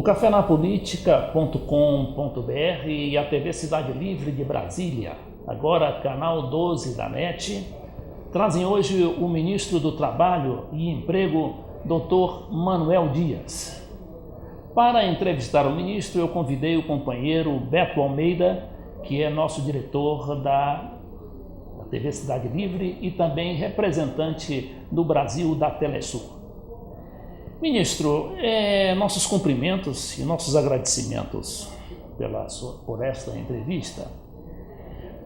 cafenapolítica.com.br e a TV Cidade Livre de Brasília, agora canal 12 da NET, trazem hoje o ministro do Trabalho e Emprego, Dr. Manuel Dias. Para entrevistar o ministro, eu convidei o companheiro Beto Almeida, que é nosso diretor da TV Cidade Livre e também representante do Brasil da Telesul. Ministro, nossos cumprimentos e nossos agradecimentos por esta entrevista.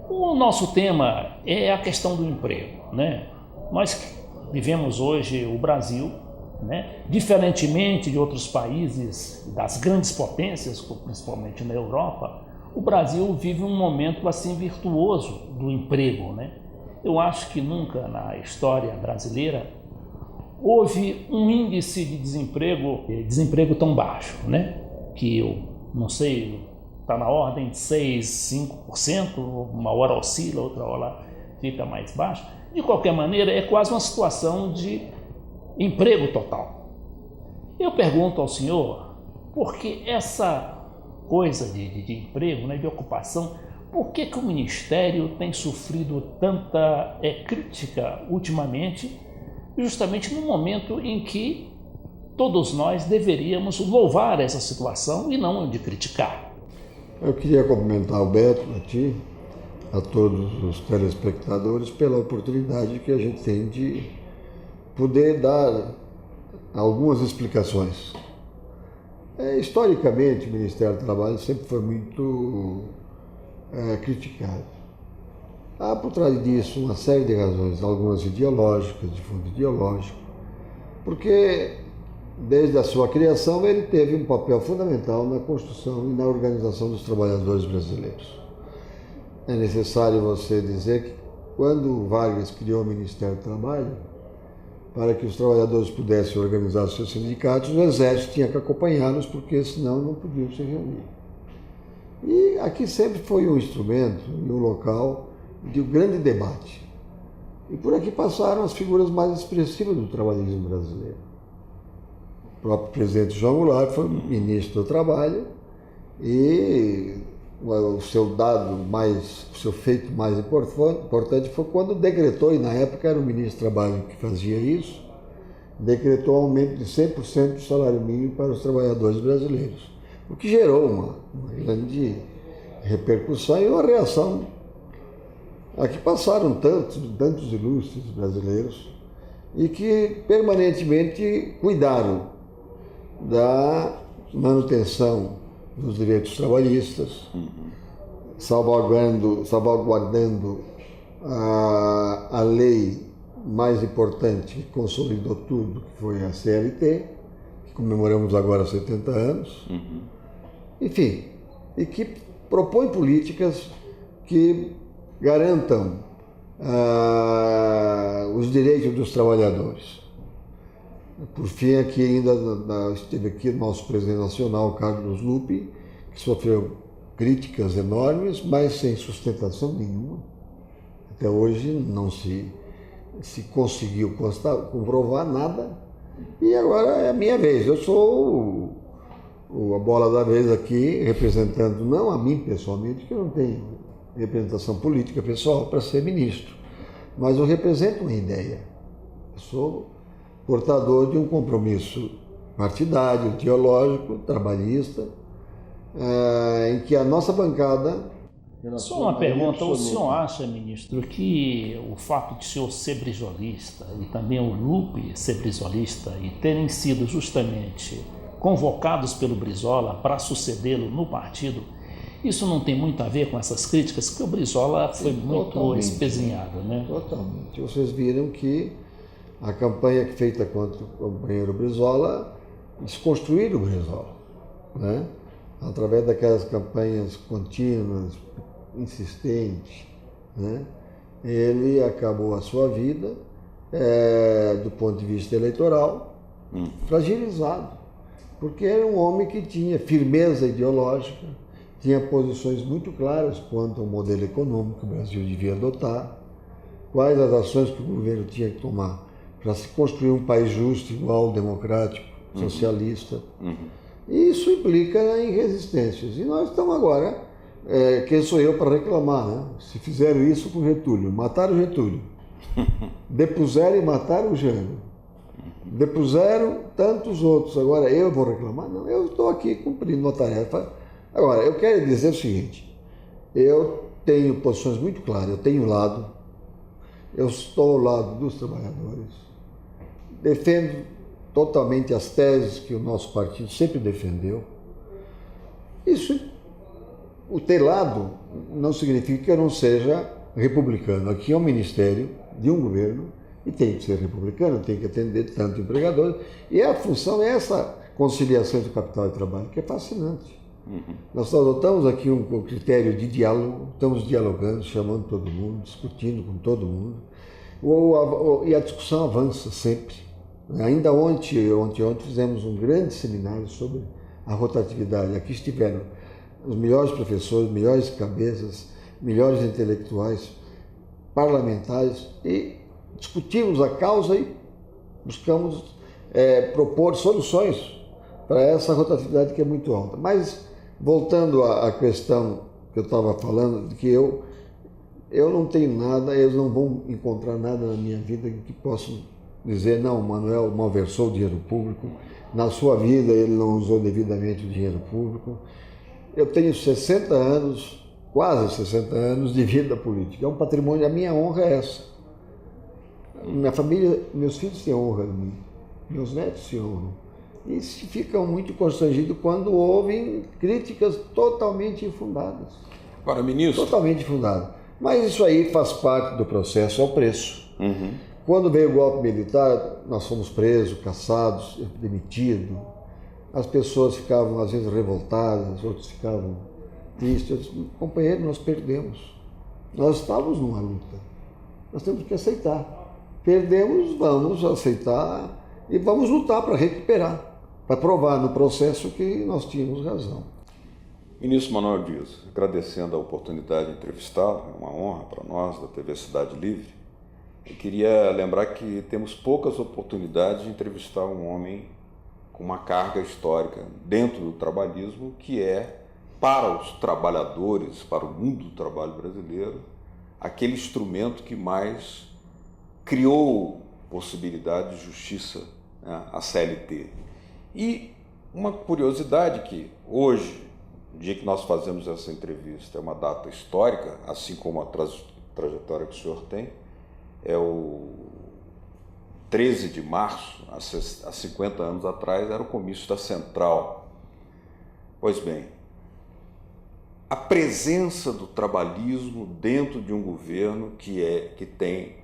O nosso tema é a questão do emprego, né? Nós vivemos hoje o Brasil, né? Diferentemente de outros países, das grandes potências, principalmente na Europa, o Brasil vive um momento assim virtuoso do emprego, né? Eu acho que nunca na história brasileira houve um índice de desemprego tão baixo, né? Que eu não sei, está na ordem de 6, 5%, uma hora oscila, outra hora fica mais baixo. De qualquer maneira, é quase uma situação de emprego total. Eu pergunto ao senhor, por que essa coisa de emprego, né, de ocupação, por que o Ministério tem sofrido tanta crítica ultimamente, justamente no momento em que todos nós deveríamos louvar essa situação e não de criticar? Eu queria cumprimentar o Beto, a ti, a todos os telespectadores, pela oportunidade que a gente tem de poder dar algumas explicações. Historicamente, o Ministério do Trabalho sempre foi muito criticado. Há por trás disso uma série de razões, algumas ideológicas, de fundo ideológico, porque desde a sua criação ele teve um papel fundamental na construção e na organização dos trabalhadores brasileiros. É necessário você dizer que quando Vargas criou o Ministério do Trabalho, para que os trabalhadores pudessem organizar seus sindicatos, o Exército tinha que acompanhá-los, porque senão não podiam se reunir. E aqui sempre foi um instrumento e um local de um grande debate. E por aqui passaram as figuras mais expressivas do trabalhismo brasileiro. O próprio presidente João Goulart foi ministro do Trabalho e o seu feito mais importante foi quando decretou, e na época era o ministro do Trabalho que fazia isso, decretou um aumento de 100% do salário mínimo para os trabalhadores brasileiros, o que gerou uma grande repercussão e uma reação. Aqui passaram tantos ilustres brasileiros e que permanentemente cuidaram da manutenção dos direitos trabalhistas, salvaguardando a lei mais importante que consolidou tudo, que foi a CLT, que comemoramos agora 70 anos. Enfim, e que propõe políticas que garantam os direitos dos trabalhadores. Por fim, aqui ainda esteve aqui o nosso presidente nacional, Carlos Lupe, que sofreu críticas enormes, mas sem sustentação nenhuma. Até hoje não se conseguiu comprovar nada. E agora é a minha vez. Eu sou a bola da vez aqui, representando, não a mim pessoalmente, que eu não tenho representação política pessoal para ser ministro, mas eu represento uma ideia. Eu sou portador de um compromisso partidário, ideológico, trabalhista, em que a nossa bancada... Só uma pergunta, o senhor acha, ministro, que o fato de o senhor ser brizolista e também o Lupe ser brizolista e terem sido justamente convocados pelo Brizola para sucedê-lo no partido, isso não tem muito a ver com essas críticas, porque o Brizola foi muito espezinhado, né? Totalmente. Vocês viram que a campanha feita contra o companheiro Brizola, desconstruíram o Brizola, né? Através daquelas campanhas contínuas, insistentes, né? Ele acabou a sua vida, do ponto de vista eleitoral, fragilizado, porque era um homem que tinha firmeza ideológica, tinha posições muito claras quanto ao modelo econômico que o Brasil devia adotar, quais as ações que o governo tinha que tomar para se construir um país justo, igual, democrático, socialista. E isso implica em resistências. E nós estamos agora, quem sou eu para reclamar, né? Se fizeram isso com Getúlio, mataram o Getúlio, depuseram e mataram o Jânio, depuseram tantos outros, agora eu vou reclamar? Não, eu estou aqui cumprindo uma tarefa. Agora, eu quero dizer o seguinte, eu tenho posições muito claras, eu tenho lado, eu estou ao lado dos trabalhadores, defendo totalmente as teses que o nosso partido sempre defendeu. Isso, o ter lado, não significa que eu não seja republicano. Aqui é um ministério de um governo e tem que ser republicano, tem que atender tanto empregadores. E a função é essa conciliação entre capital e trabalho, que é fascinante. Nós adotamos aqui um critério de diálogo, estamos dialogando, chamando todo mundo, discutindo com todo mundo, e a discussão avança sempre. Ainda ontem fizemos um grande seminário sobre a rotatividade. Aqui estiveram os melhores professores, melhores cabeças, melhores intelectuais, parlamentares, e discutimos a causa e buscamos propor soluções para essa rotatividade que é muito alta. Mas, voltando à questão que eu estava falando, de que eu não tenho nada, eles não vão encontrar nada na minha vida que possam dizer, não, o Manuel malversou o dinheiro público, na sua vida ele não usou devidamente o dinheiro público. Eu tenho 60 anos, quase 60 anos de vida política, é um patrimônio, a minha honra é essa. Minha família, meus filhos têm honra de mim, meus netos se honram. E ficam muito constrangidos quando ouvem críticas totalmente infundadas. Agora, ministro... Totalmente infundadas. Mas isso aí faz parte do processo, é o preço. Quando veio o golpe militar, nós fomos presos, caçados, demitidos. As pessoas ficavam, às vezes, revoltadas, outros ficavam tristes. Eu disse, companheiro, nós perdemos. Nós estávamos numa luta. Nós temos que aceitar. Perdemos, vamos aceitar e vamos lutar para recuperar, para provar no processo que nós tínhamos razão. Ministro Manoel Dias, agradecendo a oportunidade de entrevistá-lo, é uma honra para nós, da TV Cidade Livre. Eu queria lembrar que temos poucas oportunidades de entrevistar um homem com uma carga histórica dentro do trabalhismo, que é, para os trabalhadores, para o mundo do trabalho brasileiro, aquele instrumento que mais criou possibilidade de justiça, né, a CLT. E uma curiosidade que hoje, o dia que nós fazemos essa entrevista, é uma data histórica, assim como a trajetória que o senhor tem, é o 13 de março, há 50 anos atrás, era o comício da Central. Pois bem, a presença do trabalhismo dentro de um governo que tem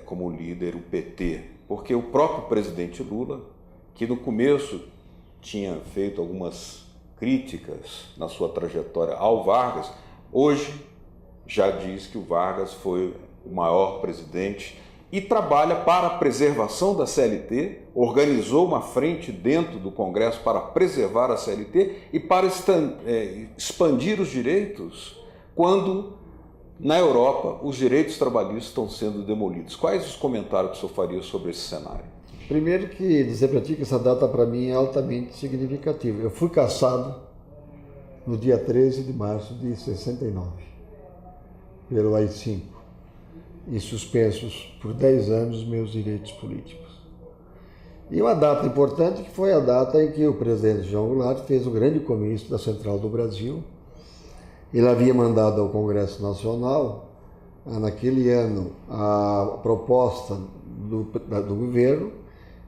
como líder o PT, porque o próprio presidente Lula, que no começo tinha feito algumas críticas na sua trajetória ao Vargas, hoje já diz que o Vargas foi o maior presidente e trabalha para a preservação da CLT, organizou uma frente dentro do Congresso para preservar a CLT e para expandir os direitos quando, na Europa, os direitos trabalhistas estão sendo demolidos. Quais os comentários que o senhor faria sobre esse cenário? Primeiro que dizer para ti que essa data para mim é altamente significativa. Eu fui cassado no dia 13 de março de 69 pelo AI-5 e suspensos por 10 anos os meus direitos políticos. E uma data importante que foi a data em que o presidente João Goulart fez o grande comício da Central do Brasil. Ele havia mandado ao Congresso Nacional, naquele ano, a proposta do governo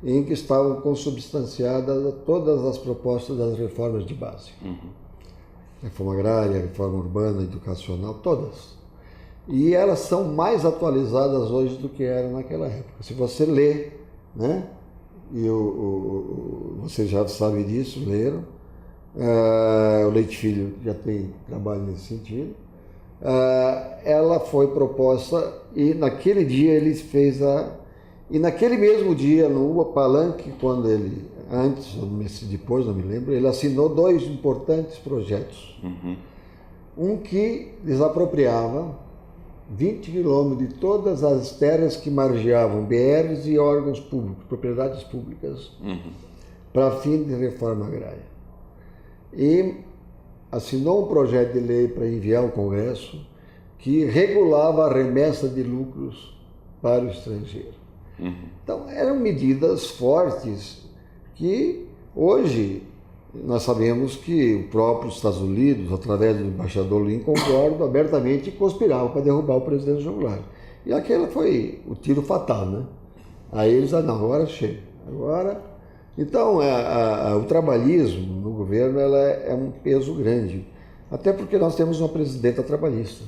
em que estavam consubstanciadas todas as propostas das reformas de base. Reforma agrária, reforma urbana, educacional, todas. E elas são mais atualizadas hoje do que eram naquela época. Se você lê, né, e você já sabe disso, leram, o Leite Filho já tem trabalho nesse sentido, ela foi proposta e naquele dia ele fez e naquele mesmo dia, no palanque, quando ele, antes ou depois, não me lembro, ele assinou 2 importantes projetos. Um que desapropriava 20 quilômetros de todas as terras que margeavam BRs e órgãos públicos, propriedades públicas, para fim de reforma agrária. E assinou um projeto de lei para enviar ao Congresso que regulava a remessa de lucros para o estrangeiro. Então, eram medidas fortes que hoje nós sabemos que o próprio Estados Unidos, através do embaixador Lincoln, concordo abertamente, conspirava para derrubar o presidente João Goulart. E aquele foi o tiro fatal, né? Aí eles disseram, não, agora chega. Agora... Então, o trabalhismo no governo é um peso grande, até porque nós temos uma presidenta trabalhista.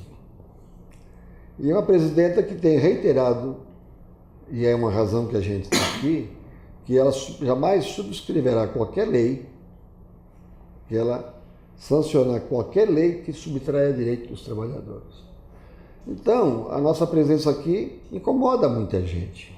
E uma presidenta que tem reiterado, e é uma razão que a gente está aqui, que ela jamais subscreverá qualquer lei, que ela sancionar qualquer lei que subtraia direito dos trabalhadores. Então, a nossa presença aqui incomoda muita gente.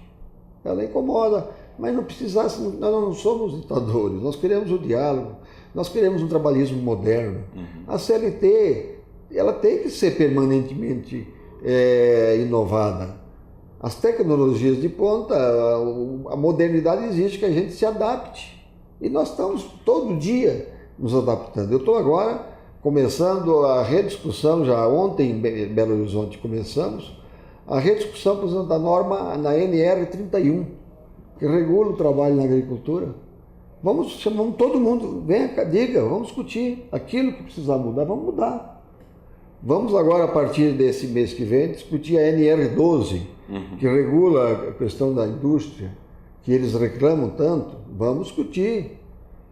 Ela incomoda, mas não precisasse, nós não somos ditadores, nós queremos o diálogo, nós queremos um trabalhismo moderno. A CLT, ela tem que ser permanentemente inovada. As tecnologias de ponta, a modernidade exige que a gente se adapte. E nós estamos todo dia nos adaptando. Eu estou agora começando a rediscussão, já ontem em Belo Horizonte começamos, a rediscussão, por exemplo, da norma na NR31, que regula o trabalho na agricultura. Chamamos todo mundo, venha cá, diga, vamos discutir aquilo que precisar mudar, vamos mudar. Vamos agora, a partir desse mês que vem, discutir a NR12, que regula a questão da indústria, que eles reclamam tanto, vamos discutir.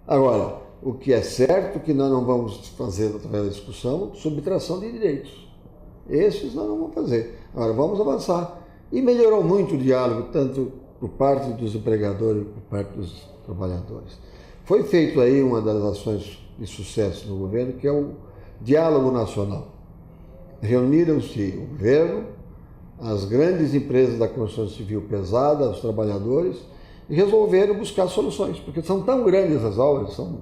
Agora, o que é certo que nós não vamos fazer através da discussão, subtração de direitos. Esses nós não vamos fazer. Agora, vamos avançar. E melhorou muito o diálogo, tanto por parte dos empregadores como por parte dos trabalhadores. Foi feito aí uma das ações de sucesso no governo, que é o diálogo nacional. Reuniram-se o governo, as grandes empresas da construção civil pesada, os trabalhadores, e resolveram buscar soluções, porque são tão grandes as obras, são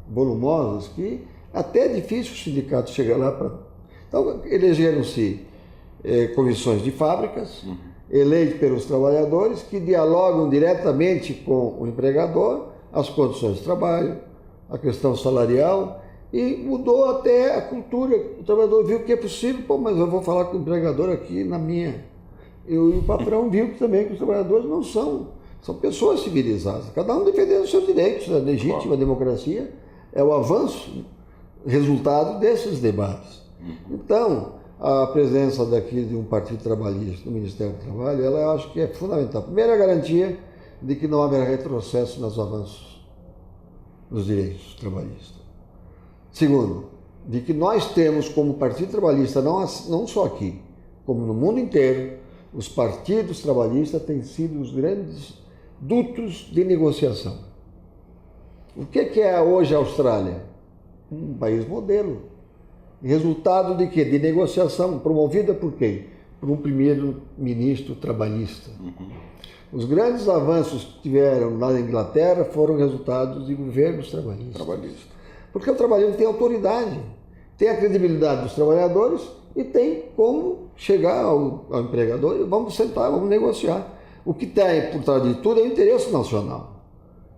volumosas, que até é difícil o sindicato chegar lá para... Então, elegeram-se comissões de fábricas, eleitos pelos trabalhadores, que dialogam diretamente com o empregador, as condições de trabalho, a questão salarial, e mudou até a cultura. O trabalhador viu que é possível, pô, mas eu vou falar com o empregador aqui na minha. E o patrão viu que também que os trabalhadores não são pessoas civilizadas, cada um defendendo os seus direitos, a legítima democracia é o avanço, resultado desses debates. Então, a presença daqui de um partido trabalhista no Ministério do Trabalho, ela eu acho que é fundamental. Primeiro, a garantia de que não haverá retrocesso nos avanços dos direitos trabalhistas. Segundo, de que nós temos como Partido Trabalhista, não só aqui, como no mundo inteiro, os partidos trabalhistas têm sido os grandes dutos de negociação. O que é hoje a Austrália? Um país modelo. Resultado de quê? De negociação, promovida por quem? Por um primeiro-ministro trabalhista. Os grandes avanços que tiveram na Inglaterra foram resultados de governos trabalhistas. Porque o trabalhador tem autoridade, tem a credibilidade dos trabalhadores e tem como chegar ao empregador e vamos sentar, vamos negociar. O que tem por trás de tudo é o interesse nacional.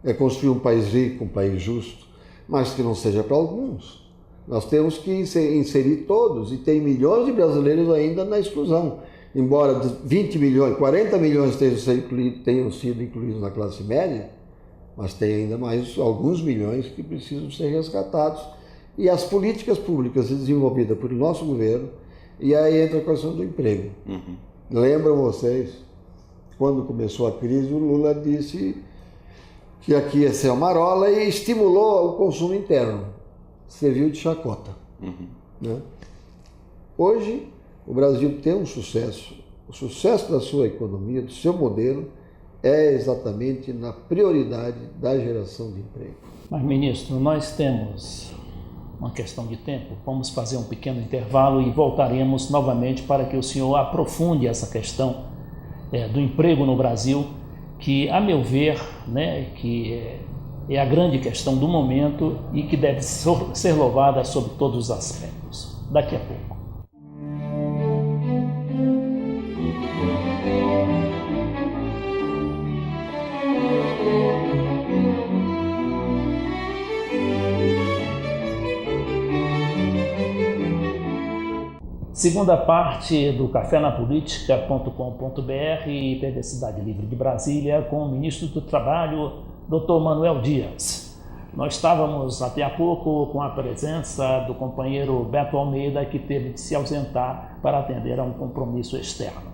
É construir um país rico, um país justo, mas que não seja para alguns. Nós temos que inserir todos, e tem milhões de brasileiros ainda na exclusão. Embora 20 milhões, 40 milhões tenham sido incluídos na classe média, mas tem ainda mais alguns milhões que precisam ser resgatados. E as políticas públicas desenvolvidas pelo nosso governo, e aí entra a questão do emprego. Lembram vocês, quando começou a crise, o Lula disse que aqui ia ser uma marola e estimulou o consumo interno. Serviu de chacota. Né? Hoje, o Brasil tem um sucesso. O sucesso da sua economia, do seu modelo, é exatamente na prioridade da geração de emprego. Mas, ministro, nós temos uma questão de tempo. Vamos fazer um pequeno intervalo e voltaremos novamente para que o senhor aprofunde essa questão do emprego no Brasil, que, a meu ver, né, que é a grande questão do momento e que deve ser louvada sob todos os aspectos. Daqui a pouco. Segunda parte do cafénapolítica.com.br e TV Cidade Livre de Brasília com o ministro do Trabalho, Dr. Manuel Dias. Nós estávamos até há pouco com a presença do companheiro Beto Almeida, que teve de se ausentar para atender a um compromisso externo.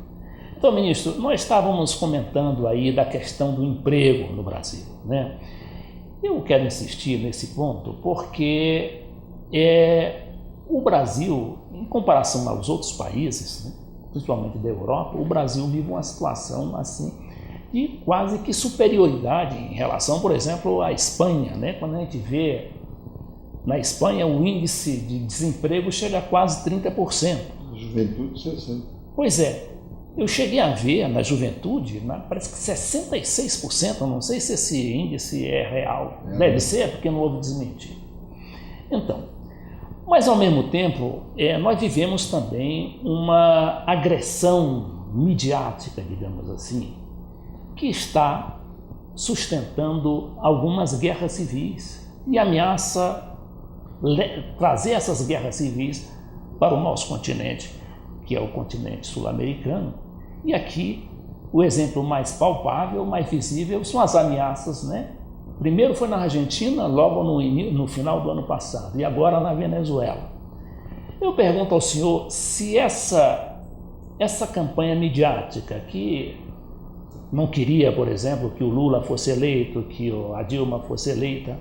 Então, ministro, nós estávamos comentando aí da questão do emprego no Brasil, né? Eu quero insistir nesse ponto porque o Brasil, em comparação aos outros países, né, principalmente da Europa, o Brasil vive uma situação assim de quase que superioridade em relação, por exemplo, à Espanha, né? Quando a gente vê na Espanha o índice de desemprego chega a quase 30%. Juventude 60%. Pois é, eu cheguei a ver na juventude, parece que 66%, eu não sei se esse índice é real, deve ser, porque não houve desmentir. Então, mas ao mesmo tempo, nós vivemos também uma agressão midiática, digamos assim, que está sustentando algumas guerras civis e ameaça trazer essas guerras civis para o nosso continente, que é o continente sul-americano. E aqui o exemplo mais palpável, mais visível, são as ameaças, né? Primeiro foi na Argentina, logo no final do ano passado, e agora na Venezuela. Eu pergunto ao senhor se essa campanha midiática que não queria, por exemplo, que o Lula fosse eleito, que a Dilma fosse eleita,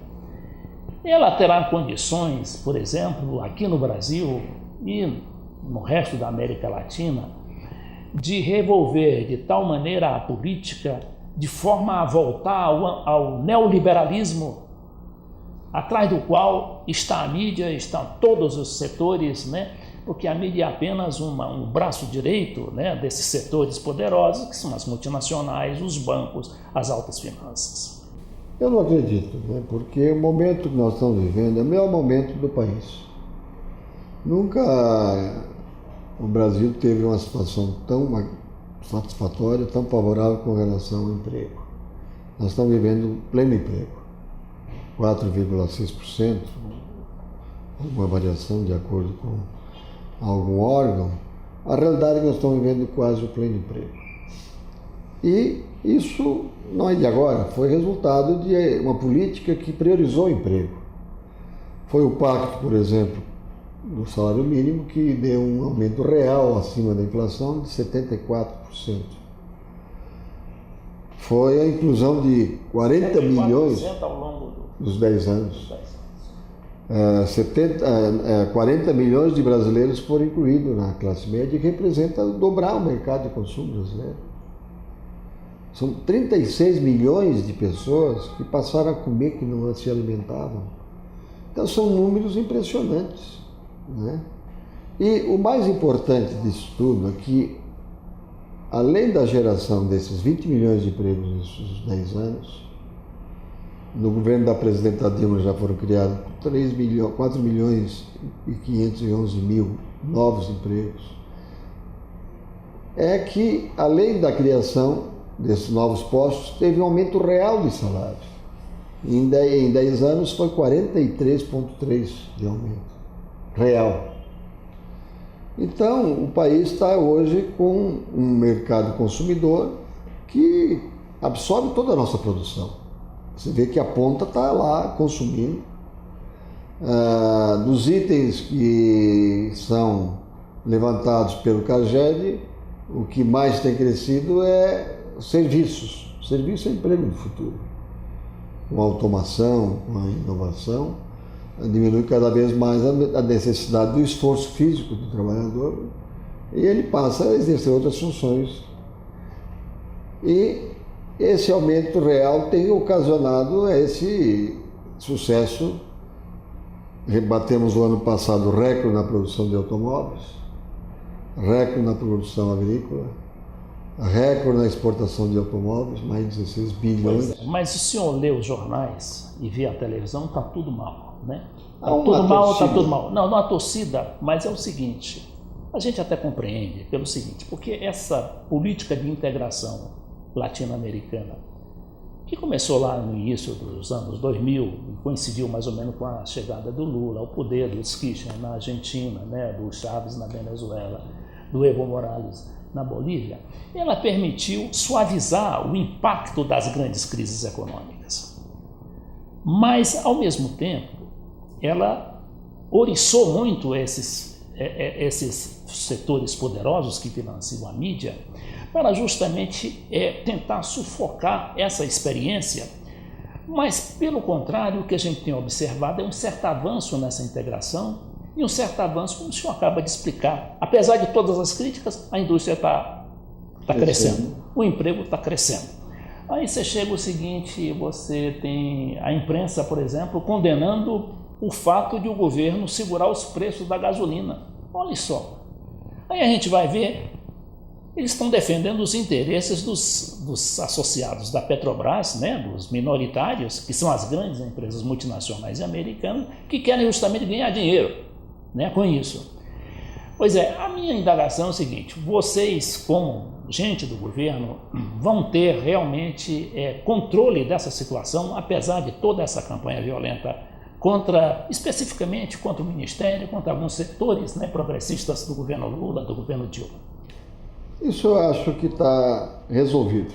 ela terá condições, por exemplo, aqui no Brasil e no resto da América Latina, de revolver de tal maneira a política, de forma a voltar ao neoliberalismo, atrás do qual está a mídia, estão todos os setores, né? Porque a mídia é apenas um braço direito, né, desses setores poderosos, que são as multinacionais, os bancos, as altas finanças. Eu não acredito, né? Porque o momento que nós estamos vivendo é o melhor momento do país. Nunca o Brasil teve uma situação tão satisfatória, tão favorável com relação ao emprego. Nós estamos vivendo pleno emprego, 4,6%, uma variação de acordo com algum órgão. A realidade é que nós estamos vivendo quase o pleno emprego. E isso não é de agora, foi resultado de uma política que priorizou o emprego. Foi o pacto, por exemplo, do salário mínimo, que deu um aumento real acima da inflação de 74%. Foi a inclusão de 40 milhões ao longo dos 10 anos. 40 milhões de brasileiros foram incluídos na classe média, que representa dobrar o mercado de consumo brasileiro. São 36 milhões de pessoas que passaram a comer que não se alimentavam. Então são números impressionantes, né? E o mais importante disso tudo é que, além da geração desses 20 milhões de empregos nesses 10 anos, no governo da presidenta Dilma já foram criados 4 milhões e 511 mil novos empregos. É que, além da criação desses novos postos, teve um aumento real de salário. Em 10 anos foi 43,3% de aumento real. Então, o país está hoje com um mercado consumidor que absorve toda a nossa produção. Você vê que a ponta está lá consumindo. Dos itens que são levantados pelo CAGED, o que mais tem crescido é serviços. Serviço é emprego do futuro. Com a automação, com a inovação, diminui cada vez mais a necessidade do esforço físico do trabalhador e ele passa a exercer outras funções. E esse aumento real tem ocasionado esse sucesso. Batemos o ano passado recorde na produção de automóveis, recorde na produção agrícola, recorde na exportação de automóveis, mais de 16 bilhões. Mas se o senhor lê os jornais e vê a televisão, está tudo mal, né? Está tudo mal, está tudo mal. Não há torcida, mas é o seguinte, a gente até compreende pelo seguinte, porque essa política de integração latino-americana, que começou lá no início dos anos 2000, coincidiu mais ou menos com a chegada do Lula ao poder, do Kirchner na Argentina, né, do Chávez na Venezuela, do Evo Morales na Bolívia, ela permitiu suavizar o impacto das grandes crises econômicas. Mas, ao mesmo tempo, ela oriçou muito esses setores poderosos que financiam a mídia para justamente tentar sufocar essa experiência. Mas, pelo contrário, o que a gente tem observado é um certo avanço nessa integração e um certo avanço, como o senhor acaba de explicar. Apesar de todas as críticas, a indústria está crescendo, o emprego está crescendo. Aí você chega ao seguinte, você tem a imprensa, por exemplo, condenando o fato de o governo segurar os preços da gasolina. Olha só. Aí a gente vai ver, eles estão defendendo os interesses dos associados da Petrobras, né, dos minoritários, que são as grandes empresas multinacionais americanas, que querem justamente ganhar dinheiro, né, com isso. Pois é, a minha indagação é o seguinte, vocês, como gente do governo, vão ter realmente controle dessa situação, apesar de toda essa campanha violenta especificamente contra o Ministério, contra alguns setores, né, progressistas do governo Lula, do governo Dilma? Isso eu acho que está resolvido.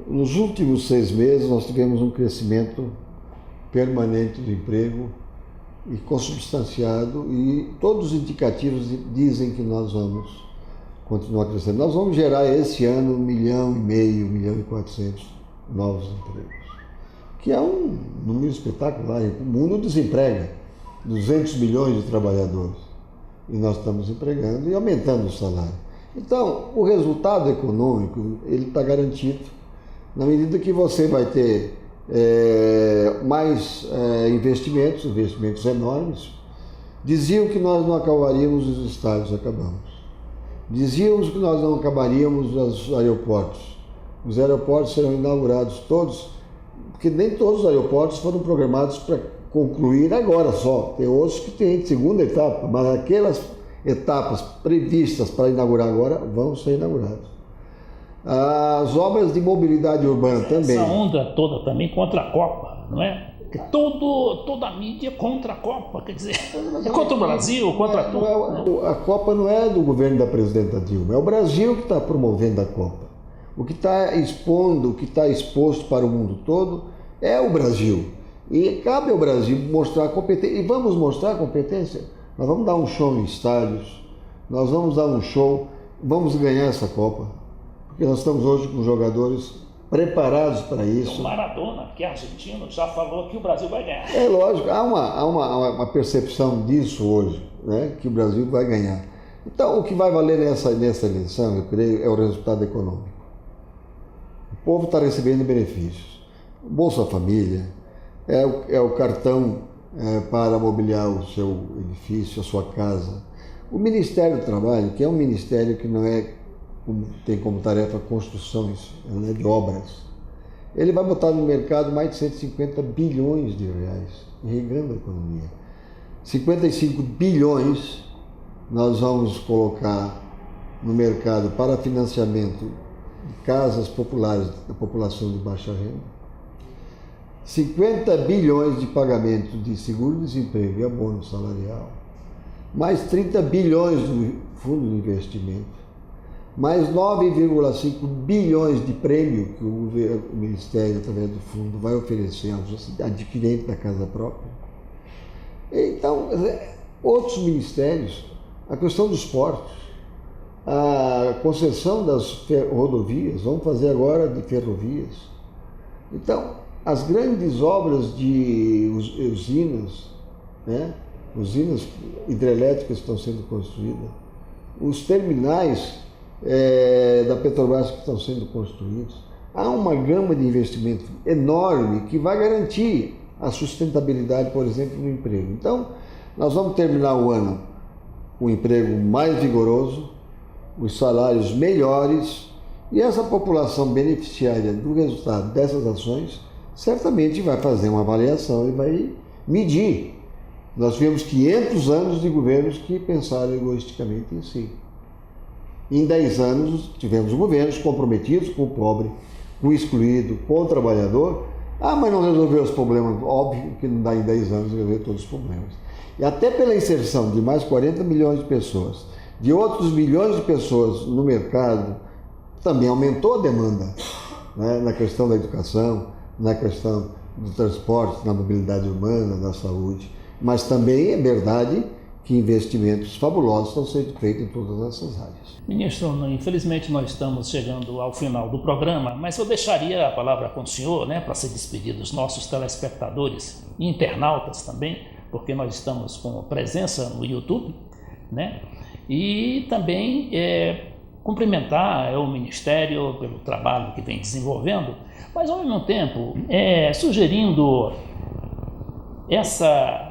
Nos últimos 6 meses nós tivemos um crescimento permanente do emprego e consubstanciado, e todos os indicativos dizem que nós vamos continuar crescendo. Nós vamos gerar esse ano 1,5 milhão, 1.400.000 novos empregos, que é um número espetacular. O mundo desemprega 200 milhões de trabalhadores e nós estamos empregando e aumentando o salário. Então, o resultado econômico ele está garantido na medida que você vai ter mais investimentos enormes. Diziam que nós não acabaríamos os estádios, acabamos. Dizíamos que nós não acabaríamos os aeroportos. Os aeroportos serão inaugurados todos, porque nem todos os aeroportos foram programados para concluir agora só. Tem outros que têm segunda etapa, mas aquelas etapas previstas para inaugurar agora vão ser inauguradas. As obras de mobilidade urbana também. Essa onda toda também contra a Copa, não é? Toda a mídia contra a Copa, quer dizer, é contra o Brasil, contra tudo. A Copa não é do governo da presidenta Dilma, é o Brasil que está promovendo a Copa. O que está expondo, o que está exposto para o mundo todo é o Brasil. E cabe ao Brasil mostrar a competência. E vamos mostrar a competência. Nós vamos dar um show em estádios, nós vamos dar um show, vamos ganhar essa Copa. Porque nós estamos hoje com jogadores preparados para isso. O Maradona, que é argentino, já falou que o Brasil vai ganhar. É lógico, há uma percepção disso hoje, né, que o Brasil vai ganhar. Então, o que vai valer nessa eleição, eu creio, é o resultado econômico. O povo está recebendo benefícios. Bolsa Família, é o cartão para mobiliar o seu edifício, a sua casa. O Ministério do Trabalho, que é um ministério que não tem como tarefa construções, né, de obras, ele vai botar no mercado mais de 150 bilhões de reais, irrigando a economia. 55 bilhões nós vamos colocar no mercado para financiamento de casas populares da população de baixa renda. 50 bilhões de pagamento de seguro-desemprego e abono salarial, mais 30 bilhões do fundo de investimento, mais 9,5 bilhões de prêmio que o Ministério, através do fundo, vai oferecer aos adquirentes da casa própria. Então, outros ministérios, a questão dos portos, a concessão das rodovias, vamos fazer agora de ferrovias. Então, as grandes obras de usinas, né? Usinas hidrelétricas estão sendo construídas, os terminais da Petrobras que estão sendo construídos. Há uma gama de investimento enorme que vai garantir a sustentabilidade, por exemplo, do emprego. Então, nós vamos terminar o ano com um emprego mais vigoroso, os salários melhores, e essa população beneficiária do resultado dessas ações certamente vai fazer uma avaliação e vai medir. Nós tivemos 500 anos de governos que pensaram egoisticamente em si. Em 10 anos tivemos governos comprometidos com o pobre, com o excluído, com o trabalhador. Mas não resolveu os problemas. Óbvio que não dá em 10 anos resolver todos os problemas. E até pela inserção de mais 40 milhões de pessoas, de outros milhões de pessoas no mercado, também aumentou a demanda, né, na questão da educação, na questão do transporte, na mobilidade urbana, da saúde. Mas também é verdade que investimentos fabulosos estão sendo feitos em todas essas áreas. Ministro, infelizmente nós estamos chegando ao final do programa, mas eu deixaria a palavra com o senhor, né, para se despedir dos nossos telespectadores e internautas também, porque nós estamos com presença no YouTube, né, e também cumprimentar o Ministério pelo trabalho que vem desenvolvendo, mas ao mesmo tempo sugerindo essa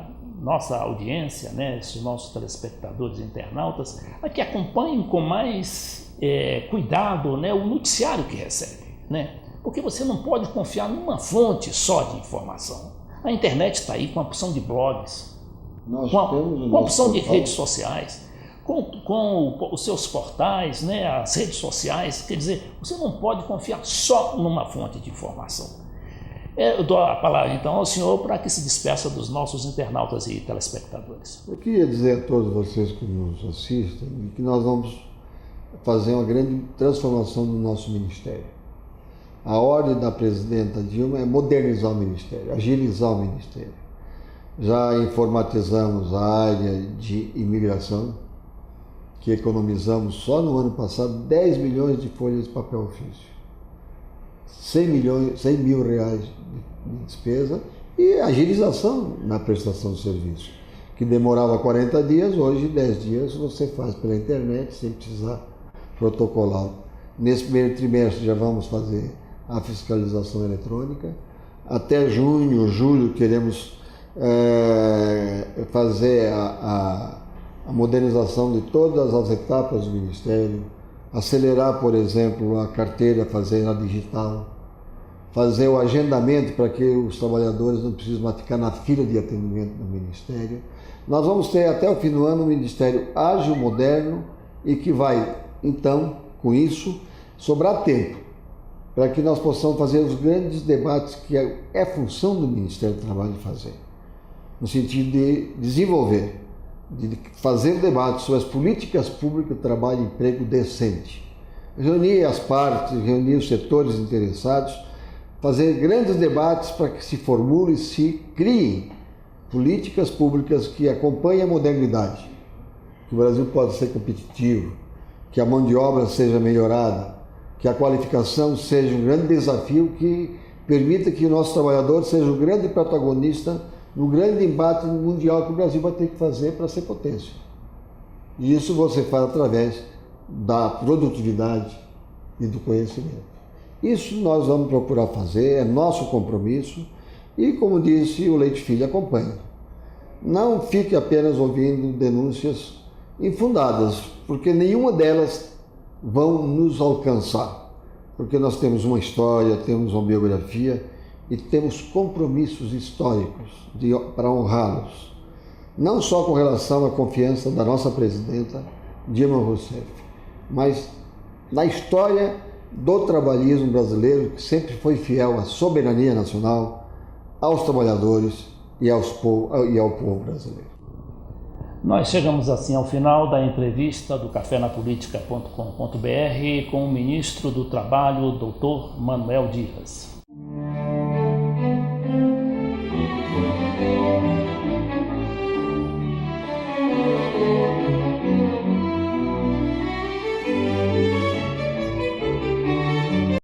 nossa audiência, né, esses nossos telespectadores e internautas, a que acompanhem com mais cuidado, né, o noticiário que recebem, né? Porque você não pode confiar numa fonte só de informação. A internet está aí com a opção de blogs, com a opção de redes sociais, com os seus portais, né, as redes sociais. Quer dizer, você não pode confiar só numa fonte de informação. Eu dou a palavra então ao senhor para que se despeça dos nossos internautas e telespectadores. Eu queria dizer a todos vocês que nos assistem que nós vamos fazer uma grande transformação do nosso ministério. A ordem da presidenta Dilma é modernizar o ministério, agilizar o ministério. Já informatizamos a área de imigração, que economizamos só no ano passado 10 milhões de folhas de papel ofício. 100 mil reais de despesa e agilização na prestação de serviço, que demorava 40 dias, hoje 10 dias você faz pela internet sem precisar protocolar. Nesse primeiro trimestre já vamos fazer a fiscalização eletrônica. Até junho, julho queremos fazer a modernização de todas as etapas do Ministério, acelerar, por exemplo, a carteira, fazer ela digital, fazer o agendamento para que os trabalhadores não precisem mais ficar na fila de atendimento no Ministério. Nós vamos ter até o fim do ano um Ministério ágil, moderno e que vai, então, com isso, sobrar tempo para que nós possamos fazer os grandes debates que é função do Ministério do Trabalho fazer, no sentido de desenvolver, de fazer um debate sobre as políticas públicas de trabalho e emprego decente. Reunir as partes, reunir os setores interessados, fazer grandes debates para que se formule e se criem políticas públicas que acompanhem a modernidade, que o Brasil possa ser competitivo, que a mão de obra seja melhorada, que a qualificação seja um grande desafio que permita que o nosso trabalhador seja o grande protagonista no grande embate mundial que o Brasil vai ter que fazer para ser potência. E isso você faz através da produtividade e do conhecimento. Isso nós vamos procurar fazer, é nosso compromisso e, como disse o Leite Filho, acompanhe. Não fique apenas ouvindo denúncias infundadas, porque nenhuma delas vão nos alcançar, porque nós temos uma história, temos uma biografia e temos compromissos históricos para honrá-los, não só com relação à confiança da nossa presidenta Dilma Rousseff, mas na história do trabalhismo brasileiro, que sempre foi fiel à soberania nacional, aos trabalhadores e ao povo brasileiro. Nós chegamos assim ao final da entrevista do cafenapolitica.com.br com o ministro do Trabalho, Dr. Manuel Dias.